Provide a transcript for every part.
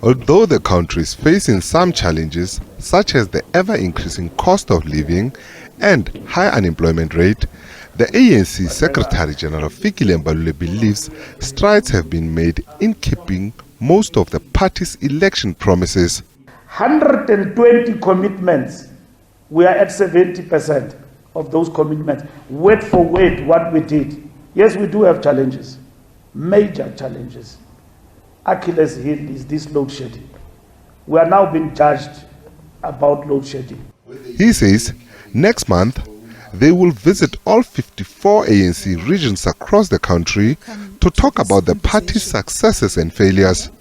Although the country is facing some challenges, such as the ever-increasing cost of living and high unemployment rate, the ANC Secretary-General Fikile Mbalula believes strides have been made in keeping most of the party's election promises. 120 commitments, we are at 70% of those commitments. Word for word, what we did. Yes, we do have challenges, major challenges. Achilles' heel is this load shedding. We are now being judged about load shedding. He says next month they will visit all 54 ANC regions across the country to talk about the party's successes and failures.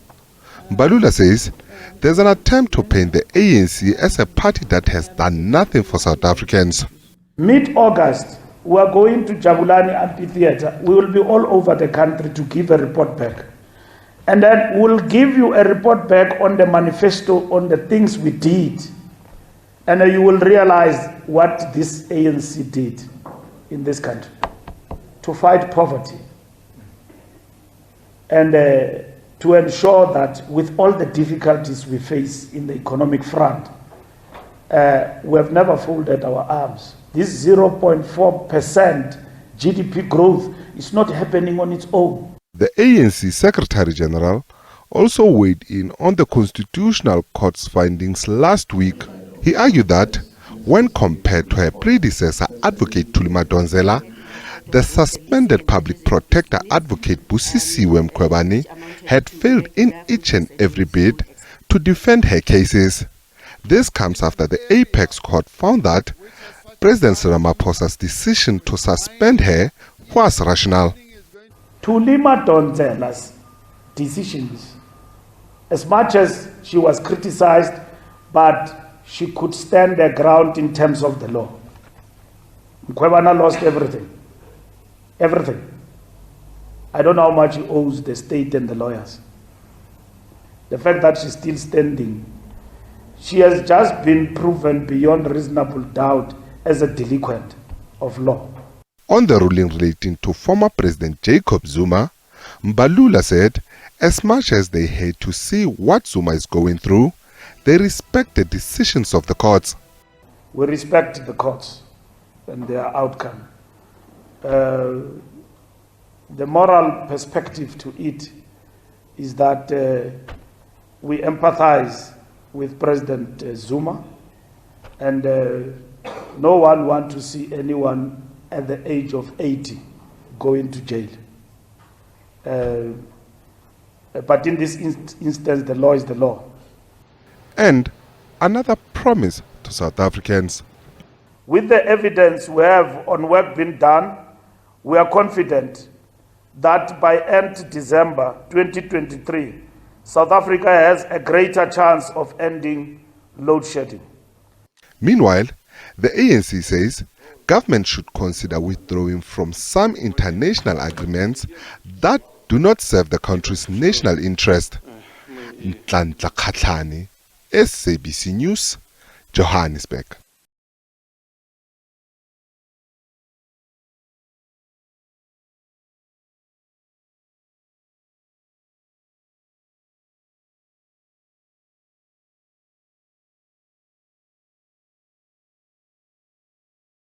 Mbalula says there's an attempt to paint the ANC as a party that has done nothing for South Africans. Mid-August, we are going to Jabulani Amphitheatre. We will be all over the country to give a report back. And then we'll give you a report back on the manifesto, on the things we did. And you will realize what this ANC did in this country to fight poverty and to ensure that with all the difficulties we face in the economic front, we have never folded our arms. This 0.4% GDP growth is not happening on its own. The ANC Secretary-General also weighed in on the Constitutional Court's findings last week. He argued that when compared to her predecessor, Advocate Thuli Madonsela, the suspended public protector Advocate Busisiwe Mkhwebane had failed in each and every bid to defend her cases. This comes after the Apex Court found that President Ramaphosa's decision to suspend her was rational. Thuli Madonsela's decisions, as much as she was criticized, but she could stand her ground in terms of the law. Mkhwebane lost everything. Everything. I don't know how much he owes the state and the lawyers. The fact that she's still standing, she has just been proven beyond reasonable doubt as a delinquent of law. On the ruling relating to former President Jacob Zuma, Mbalula said as much as they hate to see what Zuma is going through, they respect the decisions of the courts. We respect the courts and their outcome. The moral perspective to it is that we empathize with President Zuma, and no one wants to see anyone at the age of 80 going to jail. But in this instance, the law is the law. And another promise to South Africans. With the evidence we have on work being done, we are confident that by end December 2023, South Africa has a greater chance of ending load shedding. Meanwhile, the ANC says government should consider withdrawing from some international agreements that do not serve the country's national interest. SABC News, Johannesburg.